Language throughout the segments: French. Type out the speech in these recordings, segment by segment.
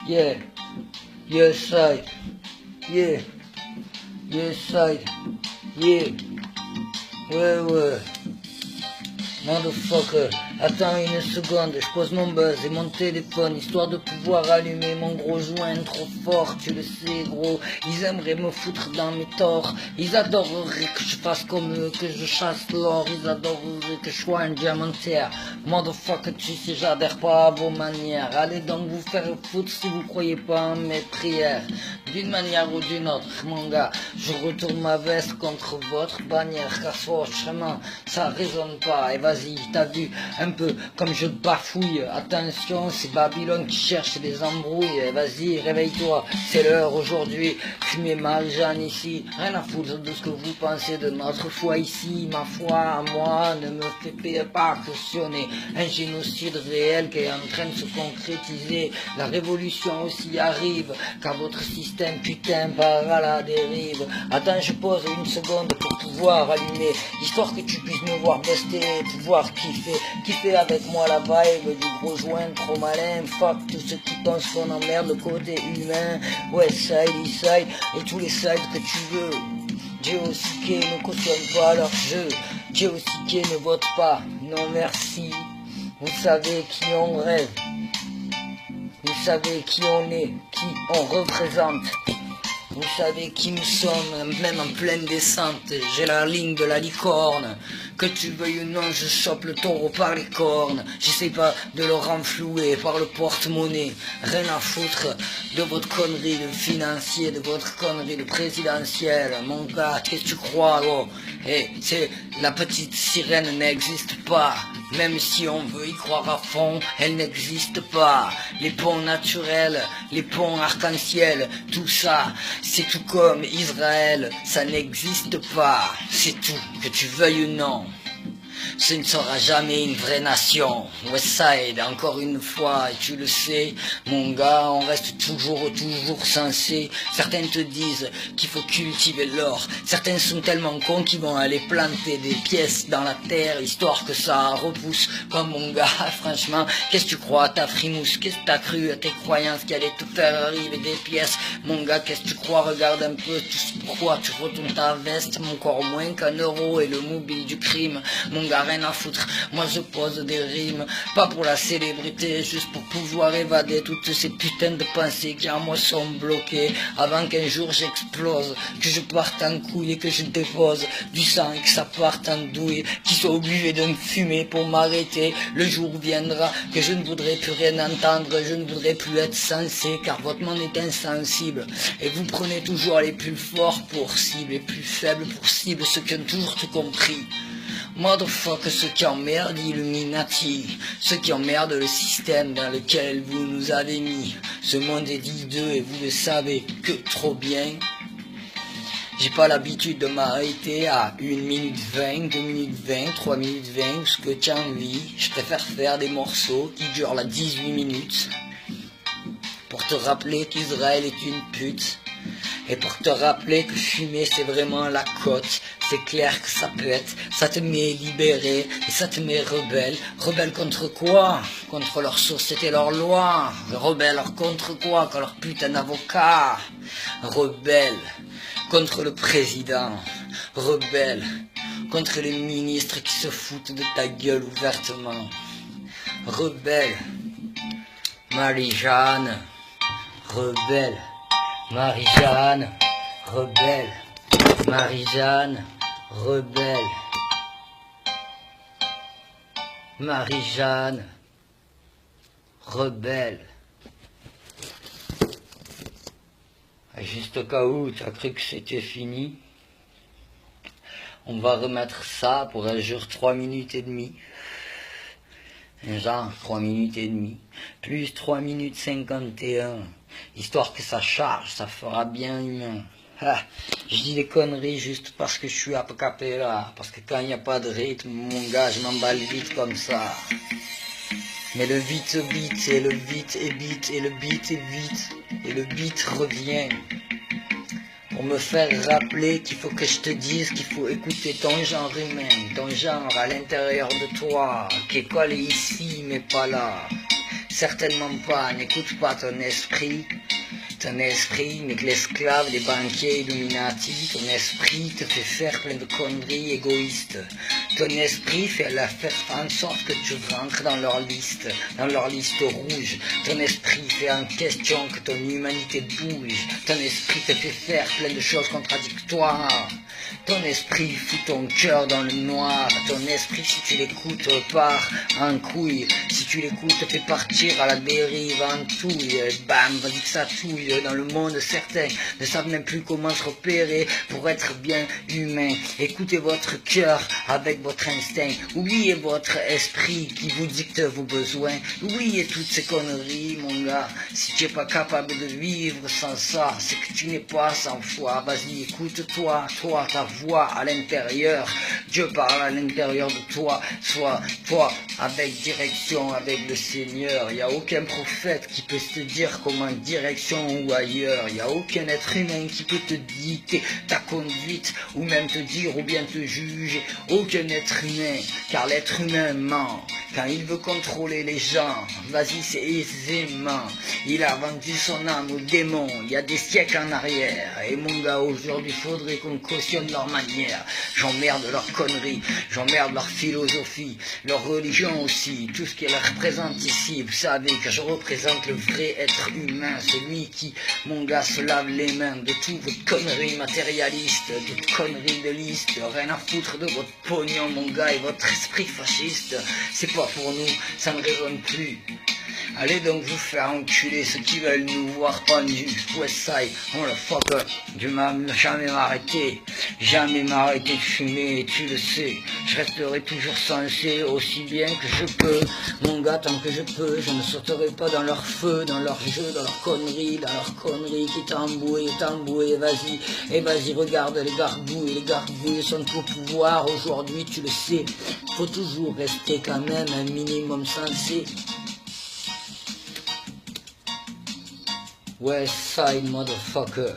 Yeah, yes side, yeah, yes side, yeah, ouais. Motherfucker, attends une seconde, je pose mon buzz et mon téléphone, histoire de pouvoir allumer mon gros joint trop fort, tu le sais gros, ils aimeraient me foutre dans mes torts, ils adoreraient que je fasse comme eux, que je chasse l'or, ils adoreraient que je sois un diamantaire, motherfucker tu sais j'adhère pas à vos manières, allez donc vous faire foutre si vous croyez pas en mes prières, d'une manière ou d'une autre, mon gars, je retourne ma veste contre votre bannière, car franchement, ça résonne pas, et vas-y, t'as vu, un peu comme je bafouille, attention, c'est Babylone qui cherche des embrouilles, et vas-y, réveille-toi, c'est l'heure aujourd'hui, fumez Marie-Jeanne ici, rien à foutre de ce que vous pensez de notre foi ici, ma foi à moi ne me fait pas questionner, un génocide réel qui est en train de se concrétiser, la révolution aussi arrive, car votre système putain part à la dérive, attends je pose une seconde pour pouvoir allumer, histoire que tu puisses me voir buster, pouvoir kiffer avec moi la vibe du gros joint trop malin, fuck tous ceux qui pensent qu'on emmerde le côté humain, West Side, East Side et tous les sides que tu veux, J.O.C.K. ne cautionne pas leur jeu, J.O.C.K. ne vote pas, non merci, vous savez qui on rêve, vous savez qui on est, qui on représente. Vous savez qui nous sommes, même en pleine descente, j'ai la ligne de la licorne, que tu veuilles ou non, je chope le taureau par les cornes, j'essaie pas de le renflouer par le porte-monnaie, rien à foutre de votre connerie de financier, de votre connerie de présidentielle, mon gars, qu'est-ce que tu crois, gros? Et c'est, la petite sirène n'existe pas, même si on veut y croire à fond, elle n'existe pas, les ponts naturels, les ponts arc-en-ciel, tout ça, c'est tout comme Israël, ça n'existe pas, c'est tout, que tu veuilles ou non. Ce ne sera jamais une vraie nation. Westside, encore une fois, et tu le sais, mon gars, on reste toujours censé. Certains te disent qu'il faut cultiver l'or. Certains sont tellement cons qu'ils vont aller planter des pièces dans la terre, histoire que ça repousse. Comme mon gars, franchement, qu'est-ce que tu crois à ta frimousse? Qu'est-ce que t'as cru à tes croyances qui allaient te faire arriver des pièces? Mon gars, qu'est-ce que tu crois? Regarde un peu, tu sais pourquoi tu retournes ta veste, encore moins qu'un euro et le mobile du crime. Mon gars, rien à foutre, moi je pose des rimes, pas pour la célébrité, juste pour pouvoir évader toutes ces putains de pensées qui en moi sont bloquées, avant qu'un jour j'explose, que je parte en couille et que je dépose du sang et que ça parte en douille, qu'ils soient obligés de me fumer pour m'arrêter, le jour viendra que je ne voudrais plus rien entendre, je ne voudrais plus être sensé, car votre monde est insensible, et vous prenez toujours les plus forts pour cible, les plus faibles pour cible, ceux qui ont toujours tout compris. Motherfucker, ceux qui emmerdent Illuminati, ceux qui emmerdent le système dans lequel vous nous avez mis. Ce monde est hideux et vous le savez que trop bien. J'ai pas l'habitude de m'arrêter à 1 minute 20, 2 minutes 20, 3 minutes 20, ce que tu as envie. Je préfère faire des morceaux qui durent la 18 minutes pour te rappeler qu'Israël est une pute. Et pour te rappeler que fumer c'est vraiment la cote, c'est clair que ça pète, ça te met libéré et ça te met rebelle. Rebelle contre quoi? Contre leur société, leur loi. Rebelle contre quoi? Contre leur putain d'avocat. Rebelle contre le président. Rebelle contre les ministres qui se foutent de ta gueule ouvertement. Rebelle Marie-Jeanne. Rebelle Marie-Jeanne, rebelle, Marie-Jeanne, rebelle, Marie-Jeanne, rebelle. Juste au cas où tu as cru que c'était fini, on va remettre ça pour un jour 3 minutes et demie. Genre 3 minutes et demie, plus 3 minutes 51, histoire que ça charge, ça fera bien humain. Ah, je dis des conneries juste parce que je suis à cappella, parce que quand il n'y a pas de rythme, mon gars, je m'emballe vite comme ça. Mais le vite beat, et le vite est beat, et le beat est vite, et le beat revient. Pour me faire rappeler qu'il faut que je te dise qu'il faut écouter ton genre humain, ton genre à l'intérieur de toi, qui est collé ici mais pas là. Certainement pas, n'écoute pas ton esprit. Ton esprit n'est que l'esclave des banquiers Illuminati. Ton esprit te fait faire plein de conneries égoïstes. Ton esprit fait en sorte que tu rentres dans leur liste rouge. Ton esprit fait en question que ton humanité bouge. Ton esprit te fait faire plein de choses contradictoires. Ton esprit fout ton cœur dans le noir. Ton esprit, si tu l'écoutes, part en couille. Si tu l'écoutes, te fait partir à la dérive, en touille. Bam, vas-y que ça touille. Dans le monde, certains ne savent même plus comment se repérer pour être bien humain. Écoutez votre cœur avec votre instinct. Oubliez votre esprit qui vous dicte vos besoins. Oubliez toutes ces conneries, mon gars. Si tu n'es pas capable de vivre sans ça, c'est que tu n'es pas sans foi. Vas-y, écoute-toi, toi, ta voix à l'intérieur. Dieu parle à l'intérieur de toi. Sois toi avec direction, avec le Seigneur. Il n'y a aucun prophète qui peut te dire comment direction ou ailleurs. Il n'y a aucun être humain qui peut te dicter ta conduite ou même te dire ou bien te juger. Aucun être humain, car l'être humain ment. Quand il veut contrôler les gens, vas-y, c'est aisément. Il a vendu son âme aux démons il y a des siècles en arrière. Et mon gars, aujourd'hui, faudrait qu'on cautionne leur manière. J'emmerde leurs conneries, j'emmerde leur philosophie, leur religion aussi, tout ce qui leur représente ici. Vous savez que je représente le vrai être humain, celui qui, mon gars, se lave les mains de toutes vos conneries matérialistes, de conneries de liste, rien à foutre de votre pognon, mon gars, et votre esprit fasciste. C'est pas pour nous, ça ne résonne plus. Allez donc vous faire enculer ceux qui veulent nous voir pendus. Westside, on le fuck up. Je ne jamais m'arrêter de fumer, et tu le sais. Je resterai toujours sensé aussi bien que je peux. Mon gars, tant que je peux, je ne sauterai pas dans leur feu, dans leur jeu, dans leurs conneries qui t'embouent, vas-y. Et vas-y, regarde les gargouilles sont au pouvoir aujourd'hui, tu le sais. Faut toujours rester quand même un minimum sensé. Westside motherfucker,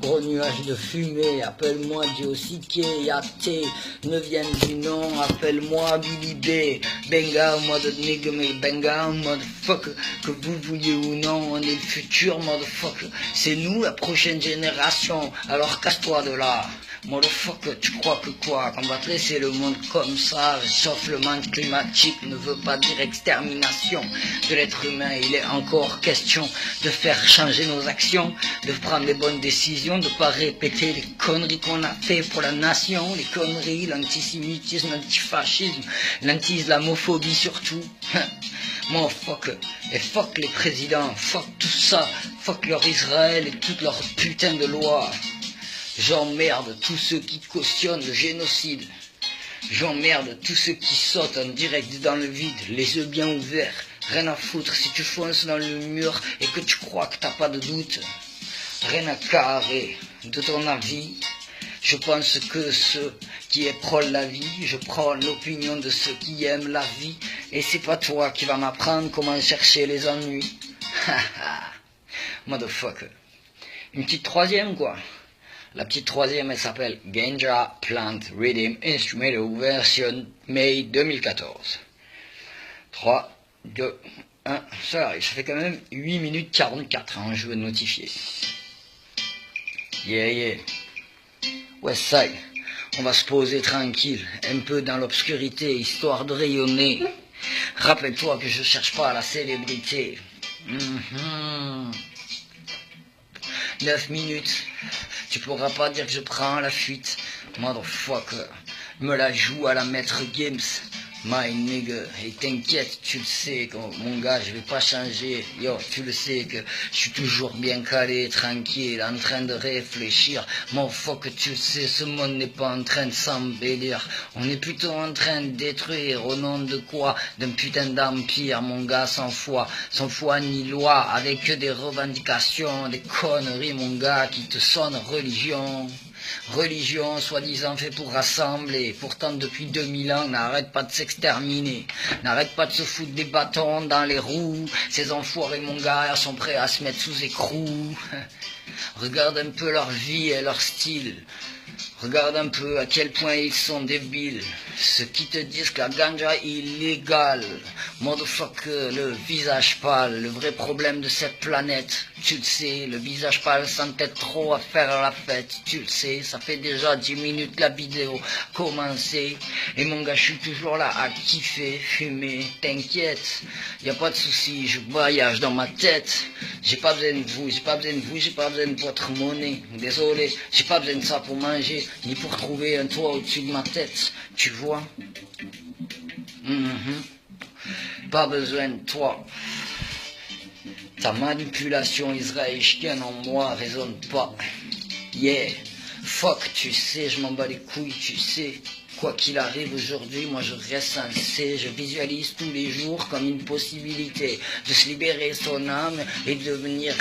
gros nuage de fumée, appelle-moi Diosike, Yaté, ne vienne du nom, appelle-moi Billy B, Benga, mother nigga, mais Benga, motherfucker, que vous vouliez ou non, on est le futur, motherfucker, c'est nous la prochaine génération, alors casse-toi de là. Motherfucker, tu crois que quoi? Qu'on va dresser le monde comme ça, réchauffement climatique ne veut pas dire extermination de l'être humain. Il est encore question de faire changer nos actions, de prendre les bonnes décisions, de ne pas répéter les conneries qu'on a fait pour la nation, les conneries, l'antisémitisme, l'antifascisme, l'anti-islamophobie surtout. Motherfucker, et fuck les présidents, fuck tout ça, fuck leur Israël et toute leur putain de loi. J'emmerde tous ceux qui cautionnent le génocide. J'emmerde tous ceux qui sautent en direct dans le vide, les yeux bien ouverts. Rien à foutre si tu fonces dans le mur et que tu crois que t'as pas de doute. Rien à carrer de ton avis. Je pense que ceux qui prônent la vie, je prône l'opinion de ceux qui aiment la vie. Et c'est pas toi qui vas m'apprendre comment chercher les ennuis. Motherfucker. Une petite troisième quoi. La petite troisième, elle s'appelle Ganja Plant Rhythm Instrumental version May 2014. 3, 2, 1, ça fait quand même 8 minutes 44, hein, je veux notifier. Yeah. Westside, on va se poser tranquille, un peu dans l'obscurité, histoire de rayonner. Rappelle-toi que je cherche pas la célébrité. 9 minutes. Tu pourras pas dire que je prends la fuite. Motherfucker. Me la joue à la maître Games. My nigga. Et t'inquiète, tu le sais, mon gars, je vais pas changer. Yo, tu le sais que je suis toujours bien calé, tranquille, en train de réfléchir. Motherfucker, tu le sais, ce monde n'est pas en train de s'embellir. On est plutôt en train de détruire. Au nom de quoi? D'un putain d'empire, mon gars, sans foi ni loi, avec que des revendications, des conneries, mon gars, qui te sonnent religion. Religion, soi-disant fait pour rassembler. Pourtant, depuis 2000 ans, n'arrête pas de s'exterminer. N'arrête pas de se foutre des bâtons dans les roues. Ces enfoirés, mon gars, sont prêts à se mettre sous écrou. Regarde un peu leur vie et leur style. Regarde un peu à quel point ils sont débiles. Ceux qui te disent que la ganja est illégale. Motherfucker, le visage pâle, le vrai problème de cette planète. Tu le sais, le visage pâle s'entête trop à faire la fête. Tu le sais, ça fait déjà 10 minutes la vidéo commencée. Et mon gars, je suis toujours là à kiffer, fumer. T'inquiète, y a pas de souci, je voyage dans ma tête. J'ai pas besoin de vous, j'ai pas besoin de vous, j'ai pas besoin de votre monnaie. Désolé, j'ai pas besoin de ça pour manger, ni pour trouver un toit au-dessus de ma tête. Tu vois? Pas besoin de toi. Ta manipulation israélienne en moi résonne pas. Yeah, fuck, tu sais, je m'en bats les couilles, tu sais. Quoi qu'il arrive aujourd'hui, moi je reste sincère, je visualise tous les jours comme une possibilité de se libérer son âme et de devenir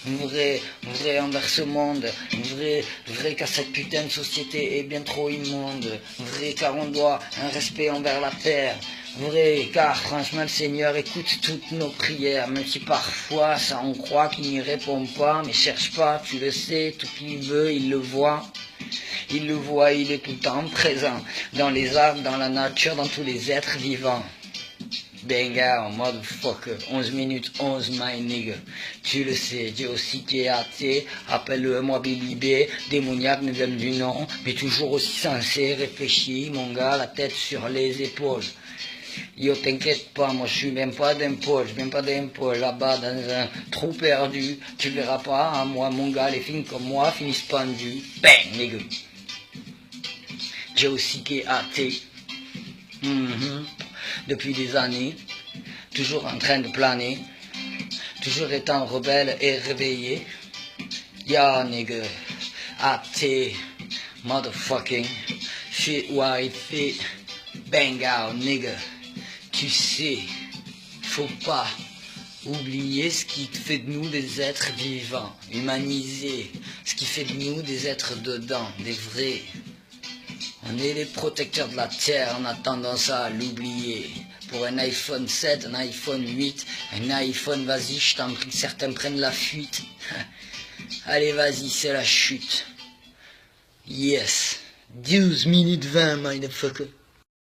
vrai envers ce monde, vrai car cette putain de société est bien trop immonde, vrai car on doit un respect envers la terre, vrai car franchement le Seigneur écoute toutes nos prières, même si parfois ça on croit qu'il n'y répond pas, mais cherche pas, tu le sais, tout qu'il veut, il le voit. Il le voit, il est tout le temps présent, dans les arbres, dans la nature, dans tous les êtres vivants. Benga, en motherfucker, 11 minutes 11, my nigga. Tu le sais, Dieu aussi qui est athée, appelle-le moi Billy B, démoniaque, ne donne du nom, mais toujours aussi sensé, réfléchi, mon gars, la tête sur les épaules. Yo, t'inquiète pas, moi je suis même pas d'impôts, là-bas dans un trou perdu, tu verras pas, hein, moi mon gars, les filles comme moi finissent pendus. Bang, nigga. J'ai aussi qui est athée. Depuis des années, toujours en train de planer, toujours étant rebelle et réveillé. Ya nigga, athée, motherfucking, shit wifey, bang out nigga. Tu sais, faut pas oublier ce qui fait de nous des êtres vivants, humaniser, ce qui fait de nous des êtres dedans, des vrais. On est les protecteurs de la terre, on a tendance à l'oublier. Pour un iPhone 7, un iPhone 8, un iPhone, vas-y, je t'en prie, certains prennent la fuite. Allez, vas-y, c'est la chute. Yes. 12 minutes 20, motherfucker.